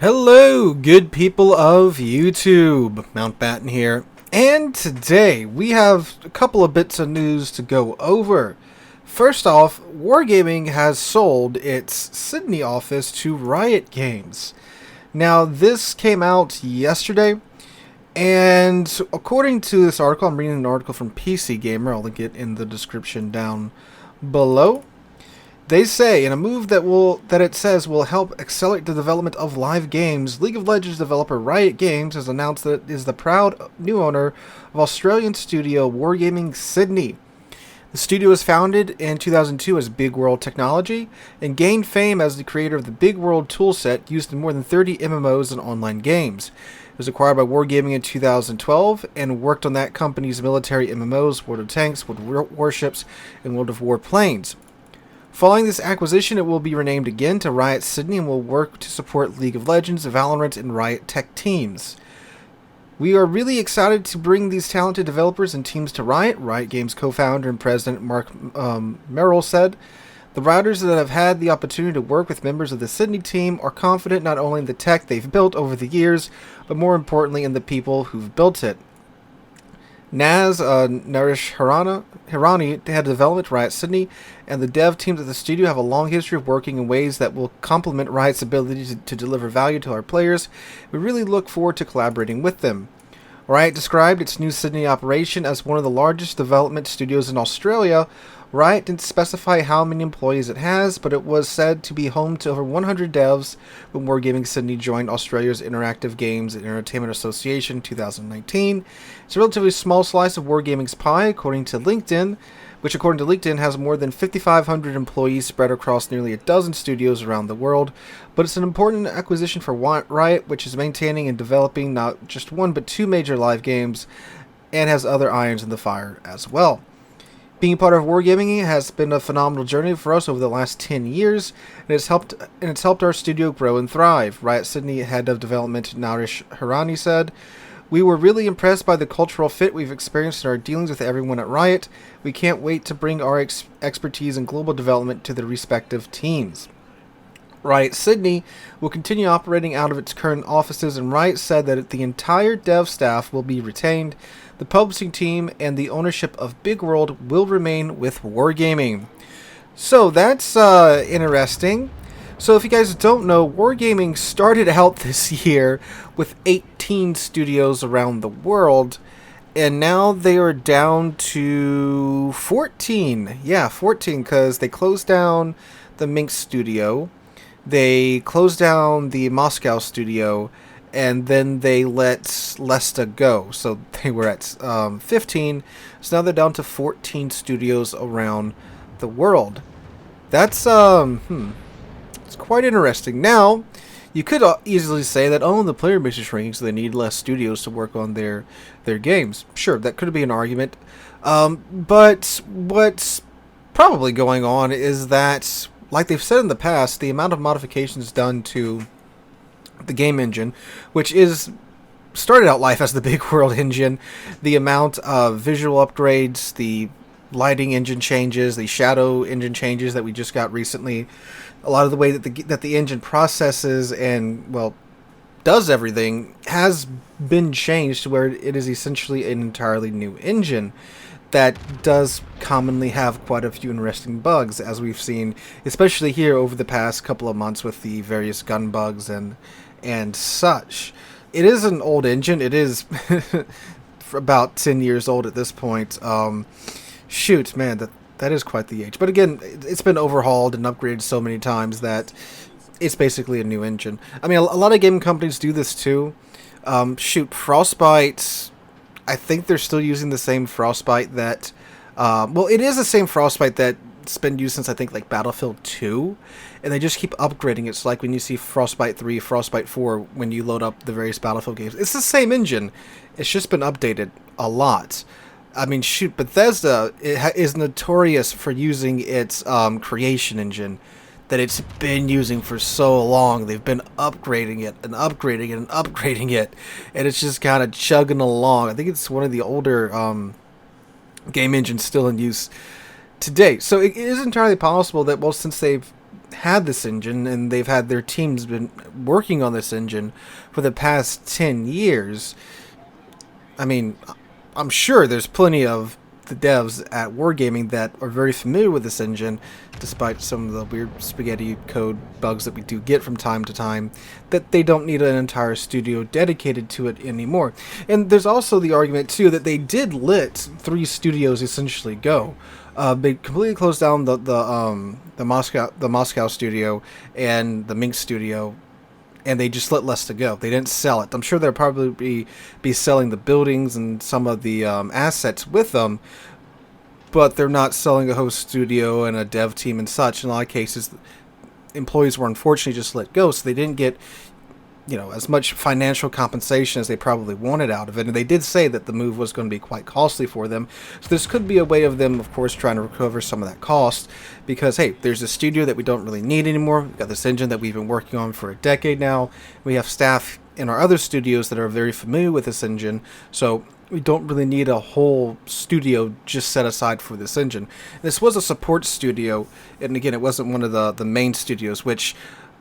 Hello, good people of YouTube. Mountbatten here. And today we have a couple of bits of news to go over. First off, Wargaming has sold its Sydney office to Riot Games. Now, this came out yesterday, and according to this article, I'm reading an article from PC Gamer, I'll link it in the description down below. They say, in a move that it says will help accelerate the development of live games, League of Legends developer Riot Games has announced that it is the proud new owner of Australian studio Wargaming Sydney. The studio was founded in 2002 as Big World Technology and gained fame as the creator of the Big World toolset used in more than 30 MMOs and online games. It was acquired by Wargaming in 2012 and worked on that company's military MMOs, World of Tanks, World of Warships, and World of Warplanes. Following this acquisition, it will be renamed again to Riot Sydney and will work to support League of Legends, Valorant, and Riot Tech teams. We are really excited to bring these talented developers and teams to Riot, Riot Games co-founder and president Mark Merrill said. The Rioters that have had the opportunity to work with members of the Sydney team are confident not only in the tech they've built over the years, but more importantly in the people who've built it. Naz Naresh Hirani, head of development, Riot Sydney, and the dev teams at the studio have a long history of working in ways that will complement Riot's ability to deliver value to our players. We really look forward to collaborating with them. Riot described its new Sydney operation as one of the largest development studios in Australia. Riot didn't specify how many employees it has, but it was said to be home to over 100 devs when Wargaming Sydney joined Australia's Interactive Games and Entertainment Association in 2019. It's a relatively small slice of Wargaming's pie, according to LinkedIn, which according to LinkedIn has more than 5,500 employees spread across nearly a dozen studios around the world. But it's an important acquisition for Riot, which is maintaining and developing not just one but two major live games, and has other irons in the fire as well. Being part of Wargaming has been a phenomenal journey for us over the last 10 years, and it's helped our studio grow and thrive, Riot Sydney head of development Naresh Hirani said. We were really impressed by the cultural fit we've experienced in our dealings with everyone at Riot. We can't wait to bring our expertise in global development to the respective teams. Riot Sydney will continue operating out of its current offices, and Riot said that the entire dev staff will be retained. The publishing team and the ownership of Big World will remain with Wargaming. So that's interesting. So if you guys don't know, Wargaming started out this year with 18 studios around the world, and now they are down to 14. Yeah, 14, because they closed down the Minsk studio, they closed down the Moscow studio, and then they let Lesta go. So they were at 15, so now they're down to 14 studios around the world. That's it's quite interesting. Now, you could easily say that, oh, the player base is shrinking, so they need less studios to work on their games. Sure, that could be an argument. But what's probably going on is that, like they've said in the past, the amount of modifications done to the game engine, which started out life as the Big World engine, the amount of visual upgrades, the lighting engine changes, the shadow engine changes that we just got recently, a lot of the way that the engine processes and, well, does everything has been changed to where it is essentially an entirely new engine that does commonly have quite a few interesting bugs, as we've seen, especially here over the past couple of months with the various gun bugs and such. It is an old engine. It is for about 10 years old at this point. Shoot, man, that is quite the age. But again, it's been overhauled and upgraded so many times that it's basically a new engine. I mean, a lot of game companies do this too. Frostbite, I think they're still using the same Frostbite that... well, it is the same Frostbite that's been used since, I think, like Battlefield 2. And they just keep upgrading it. It's like when you see Frostbite 3, Frostbite 4, when you load up the various Battlefield games. It's the same engine. It's just been updated a lot. I mean, shoot, Bethesda is notorious for using its creation engine that it's been using for so long. They've been upgrading it and upgrading it and upgrading it, and it's just kind of chugging along. I think it's one of the older game engines still in use today. So it is entirely possible that, well, since they've had this engine, and they've had their teams been working on this engine for the past 10 years. I mean, I'm sure there's plenty of the devs at Wargaming that are very familiar with this engine, despite some of the weird spaghetti code bugs that we do get from time to time, that they don't need an entire studio dedicated to it anymore. And there's also the argument, too, that they did let 3 studios essentially go. They completely closed down the Moscow studio and the Minsk studio, and they just let Lesta go. They didn't sell it. I'm sure they'll probably be selling the buildings and some of the assets with them, but they're not selling a host studio and a dev team and such. In a lot of cases, employees were unfortunately just let go, so they didn't get, as much financial compensation as they probably wanted out of it. And they did say that the move was going to be quite costly for them. So this could be a way of them, of course, trying to recover some of that cost. Because, hey, there's a studio that we don't really need anymore. We've got this engine that we've been working on for a decade now. We have staff in our other studios that are very familiar with this engine. So we don't really need a whole studio just set aside for this engine. This was a support studio. And again, it wasn't one of the main studios, which,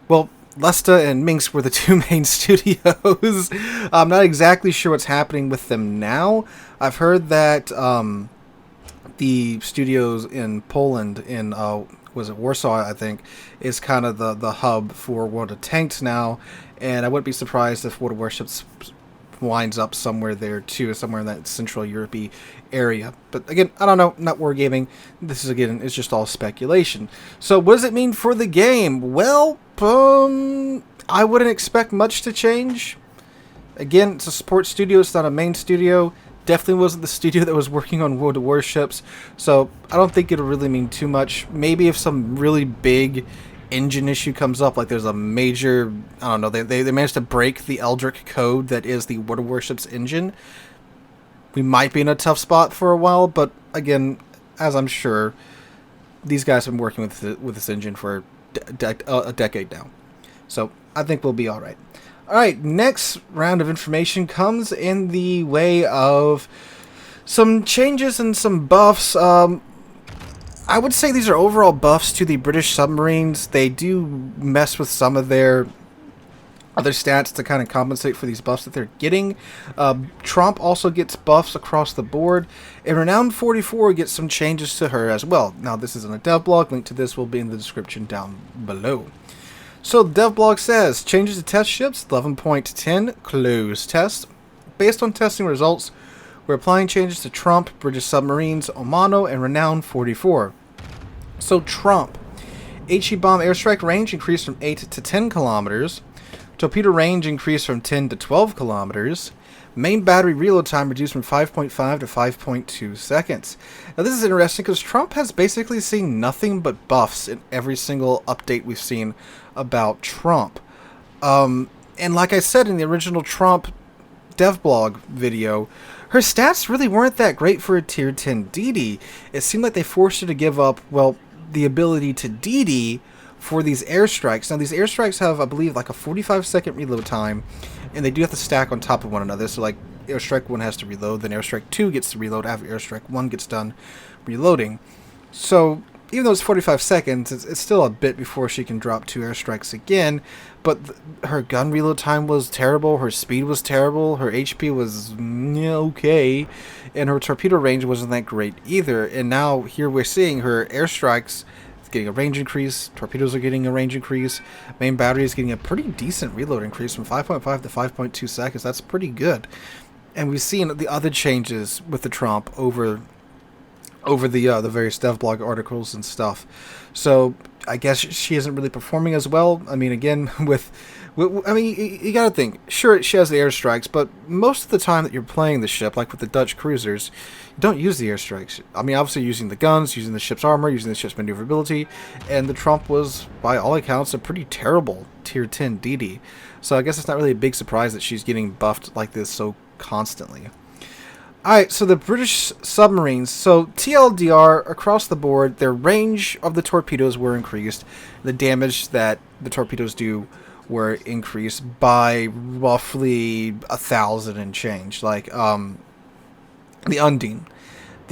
well, Lesta and Minsk were the 2 main studios. I'm not exactly sure what's happening with them now. I've heard that the studios in Poland, in was it Warsaw, I think, is kind of the hub for World of Tanks now. And I wouldn't be surprised if World of Warships winds up somewhere there too, somewhere in that Central European area. But again, I don't know, not wargaming. This is, again, it's just all speculation. So what does it mean for the game? Well, I wouldn't expect much to change. Again, it's a support studio, it's not a main studio. Definitely wasn't the studio that was working on World of Warships, so I don't think it'll really mean too much. Maybe if some really big engine issue comes up, like there's a major, I don't know, they managed to break the Eldrick code that is the World of Warships engine, we might be in a tough spot for a while. But again, as I'm sure, these guys have been working with this engine for a decade now, so I think we'll be all right. All right, next round of information comes in the way of some changes and some buffs. I would say these are overall buffs to the British submarines. They do mess with some of their other stats to kind of compensate for these buffs that they're getting. Tromp also gets buffs across the board, and Renown 44 gets some changes to her as well. Now, this is in a DevBlog. Link to this will be in the description down below. So, the DevBlog says, changes to test ships, 11.10, closed test. Based on testing results, we're applying changes to Tromp, British Submarines, Omano, and Renown 44. So, Tromp. HE bomb airstrike range increased from 8 to 10 kilometers. Torpedo range increased from 10 to 12 kilometers. Main battery reload time reduced from 5.5 to 5.2 seconds. Now this is interesting because Trump has basically seen nothing but buffs in every single update we've seen about Trump. And like I said in the original Trump DevBlog video, her stats really weren't that great for a tier 10 DD. It seemed like they forced her to give up, well, the ability to DD for these airstrikes. Now these airstrikes have, I believe, like a 45-second reload time, and they do have to stack on top of one another. So like airstrike 1 has to reload, then airstrike 2 gets to reload after airstrike 1 gets done reloading. So even though it's 45 seconds, it's still a bit before she can drop 2 airstrikes again. But her gun reload time was terrible, her speed was terrible, her HP was okay, and her torpedo range wasn't that great either. And now here we're seeing her airstrikes getting a range increase, torpedoes are getting a range increase, main battery is getting a pretty decent reload increase from 5.5 to 5.2 seconds. That's pretty good. And we've seen the other changes with the Tromp over the various DevBlog articles and stuff. So I guess she isn't really performing as well. I mean, again, you gotta think, sure, she has the airstrikes, but most of the time that you're playing the ship, like with the Dutch cruisers, you don't use the airstrikes. I mean, obviously using the guns, using the ship's armor, using the ship's maneuverability, and the Trump was, by all accounts, a pretty terrible tier 10 DD. So I guess it's not really a big surprise that she's getting buffed like this so constantly. Alright, so the British submarines. So TLDR, across the board, their range of the torpedoes were increased. The damage that the torpedoes do were increased by roughly 1,000 and change. Like, the Undine.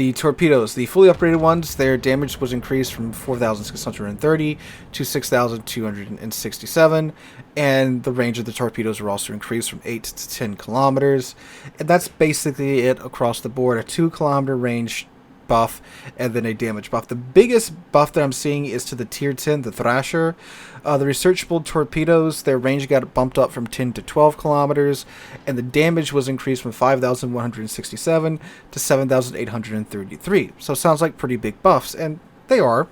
The torpedoes, the fully upgraded ones, their damage was increased from 4,630 to 6,267, and the range of the torpedoes were also increased from 8 to 10 kilometers. And that's basically it across the board. A 2-kilometer range buff and then a damage buff. The biggest buff that I'm seeing is to the tier 10, the Thrasher. The researchable torpedoes, their range got bumped up from 10 to 12 kilometers, and the damage was increased from 5,167 to 7,833. So it sounds like pretty big buffs, and they are.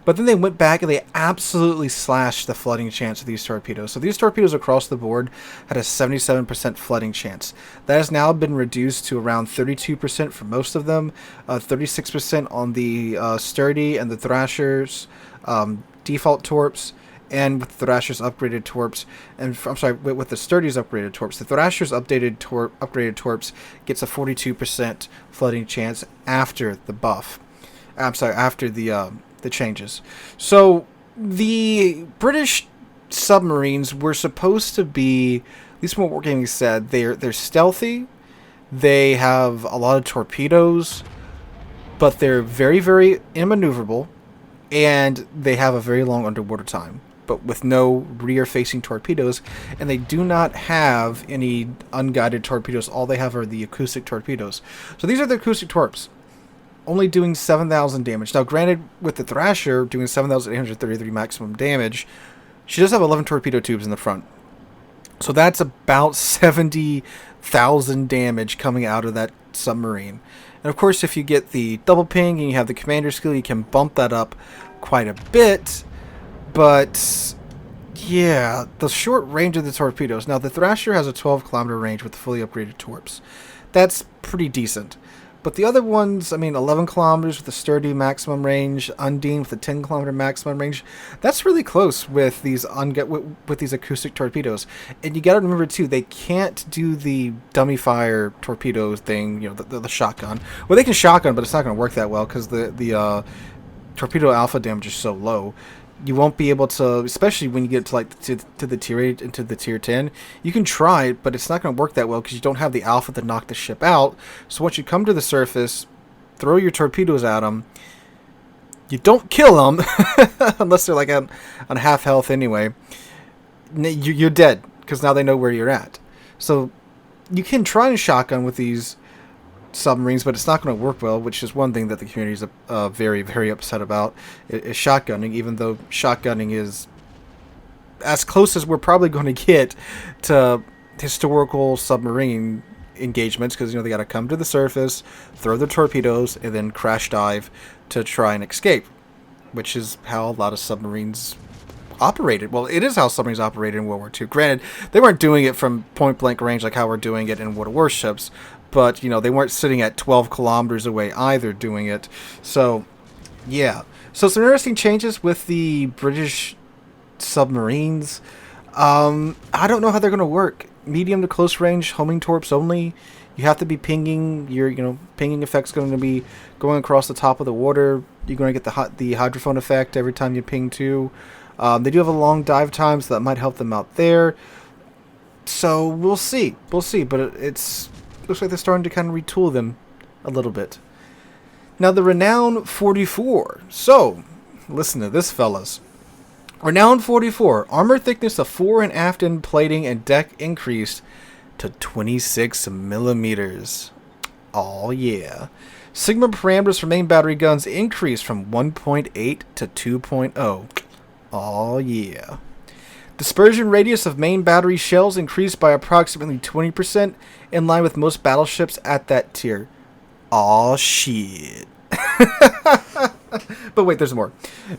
But then they went back and they absolutely slashed the flooding chance of these torpedoes. So these torpedoes across the board had a 77% flooding chance. That has now been reduced to around 32% for most of them, 36% on the Sturdy and the Thrashers default torps, and with the Thrasher's upgraded torps, and with the Sturdy's upgraded torps. The Thrasher's upgraded torps gets a 42% flooding chance after the buff. After the changes. So the British submarines were supposed to be, at least from what Wargaming said, they're stealthy. They have a lot of torpedoes, but they're very, very immaneuverable, and they have a very long underwater time, but with no rear-facing torpedoes, and they do not have any unguided torpedoes. All they have are the acoustic torpedoes. So these are the acoustic torps, only doing 7,000 damage. Now, granted, with the Thrasher doing 7,833 maximum damage, she does have 11 torpedo tubes in the front. So that's about 70,000 damage coming out of that submarine. And of course, if you get the double ping and you have the commander skill, you can bump that up quite a bit. But yeah, the short range of the torpedoes. Now, the Thrasher has a 12-kilometer range with the fully upgraded torps. That's pretty decent. But the other ones, 11 kilometers with the Sturdy maximum range, Undine with the 10-kilometer maximum range. That's really close with these with these acoustic torpedoes. And you got to remember too, they can't do the dummy fire torpedo thing. The shotgun. Well, they can shotgun, but it's not going to work that well because the torpedo alpha damage is so low. You won't be able to, especially when you get to the tier 8 into the tier 10. You can try it, but it's not going to work that well because you don't have the alpha to knock the ship out. So once you come to the surface, throw your torpedoes at them. You don't kill them unless they're on half health anyway. You're dead because now they know where you're at. So you can try and shotgun with these submarines, but it's not going to work well, which is one thing that the community is very, very upset about, is shotgunning, even though shotgunning is as close as we're probably going to get to historical submarine engagements, because they got to come to the surface, throw their torpedoes, and then crash dive to try and escape, which is how a lot of submarines operated. Well, it is how submarines operated in World War II. Granted, they weren't doing it from point blank range like how we're doing it in World of Warships, but they weren't sitting at 12 kilometers away either doing it. So yeah, so some interesting changes with the British submarines. I don't know how they're going to work. Medium to close range homing torps only. You have to be pinging. Your pinging effect's going to be going across the top of the water. You're going to get the hydrophone effect every time you ping too. They do have a long dive time, so that might help them out there. So we'll see. But it looks like they're starting to kind of retool them a little bit. Now the Renown 44. So listen to this, fellas. Renown 44. Armor thickness of fore and aft end plating and deck increased to 26 millimeters. Oh yeah. Sigma parameters for main battery guns increased from 1.8 to 2.0. Oh yeah. Dispersion radius of main battery shells increased by approximately 20%, in line with most battleships at that tier. Aw shit. But wait, there's more.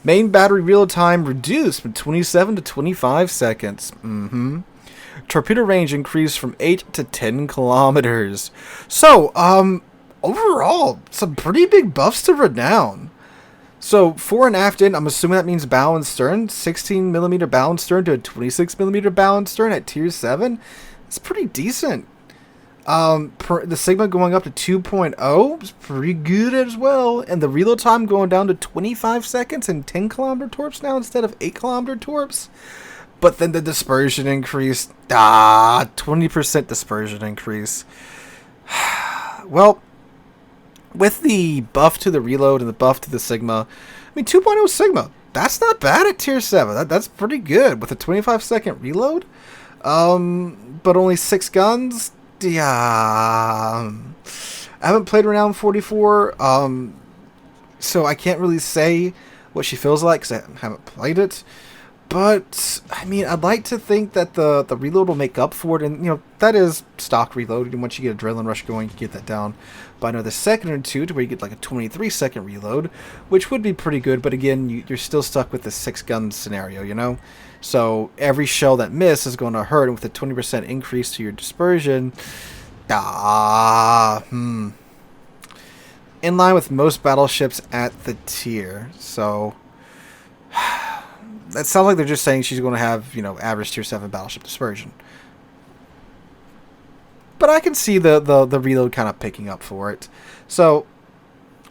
Main battery reload time reduced from 27 to 25 seconds. Torpedo range increased from 8 to 10 kilometers. So, overall, some pretty big buffs to Renown. So, fore and aft end, I'm assuming that means bow and stern. 16 millimeter bow and stern to a 26 millimeter bow and stern at tier 7. It's pretty decent. The Sigma going up to 2.0 is pretty good as well. And the reload time going down to 25 seconds and 10 kilometer torps now instead of 8 kilometer torps. But then the dispersion increased. 20% dispersion increase. Well, with the buff to the reload and the buff to the Sigma, I mean, 2.0 Sigma, that's not bad at tier 7. That's pretty good with a 25-second reload. But only 6 guns. Yeah. I haven't played Renown 44, so I can't really say what she feels like because I haven't played it. But, I mean, I'd like to think that the reload will make up for it. And, you know, that is stock reload. And once you get Adrenaline Rush going, you get that down by another second or two to where you get like a 23-second reload, which would be pretty good. But, again, you're still stuck with the 6-gun scenario, you know? So, every shell that misses is going to hurt. And with a 20% increase to your dispersion, in line with most battleships at the tier. So... that sounds like they're just saying she's going to have, you know, average tier 7 battleship dispersion. But I can see the reload kind of picking up for it. So,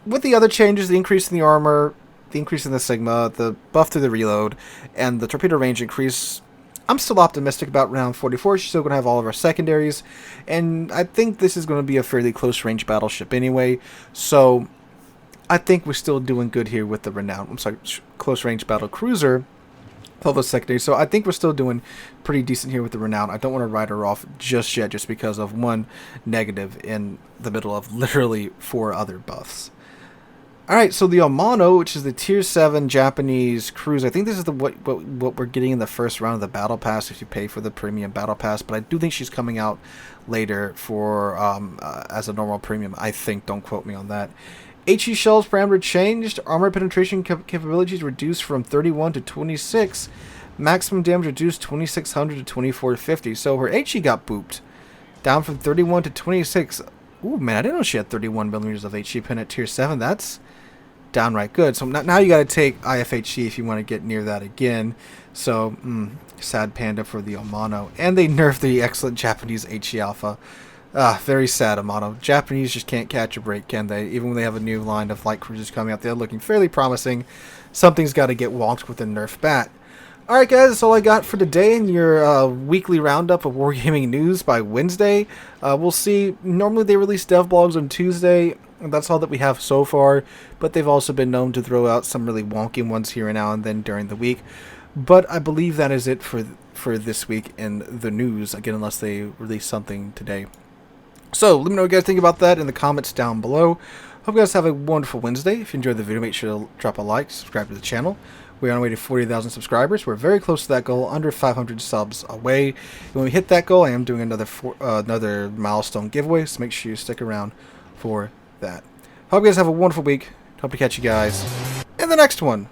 with the other changes, the increase in the armor, the increase in the Sigma, the buff to the reload, and the torpedo range increase, I'm still optimistic about round 44. She's still going to have all of our secondaries. And I think this is going to be a fairly close range battleship anyway. So, I think we're still doing good here with the Renown. I'm sorry, close range battle cruiser. All those secondaries. So I think we're still doing pretty decent here with the Renown. I don't want to write her off just yet just because of one negative in the middle of literally 4 other buffs. Alright, so the Amano, which is the tier 7 Japanese cruise. I think this is what we're getting in the first round of the battle pass if you pay for the premium battle pass, but I do think she's coming out later for as a normal premium. I think, don't quote me on that. HE shells parameter changed. Armor penetration capabilities reduced from 31 to 26. Maximum damage reduced 2600 to 2450. So her HE got booped. Down from 31 to 26. Ooh, man, I didn't know she had 31 millimeters of HE pen at tier 7. That's downright good. So now you got to take IFHE if you want to get near that again. So, sad panda for the Amano. And they nerfed the excellent Japanese HE Alpha. Very sad, Amano. Japanese just can't catch a break, can they? Even when they have a new line of light cruisers coming out, they're looking fairly promising. Something's got to get wonked with a nerf bat. Alright guys, that's all I got for today in your weekly roundup of Wargaming news by Wednesday. We'll see. Normally they release DevBlogs on Tuesday. And that's all that we have so far. But they've also been known to throw out some really wonky ones here and now and then during the week. But I believe that is it for this week in the news. Again, unless they release something today. So, let me know what you guys think about that in the comments down below. Hope you guys have a wonderful Wednesday. If you enjoyed the video, make sure to drop a like, subscribe to the channel. We're on our way to 40,000 subscribers. We're very close to that goal, under 500 subs away. And when we hit that goal, I am doing another milestone giveaway, so make sure you stick around for that. Hope you guys have a wonderful week. Hope to catch you guys in the next one.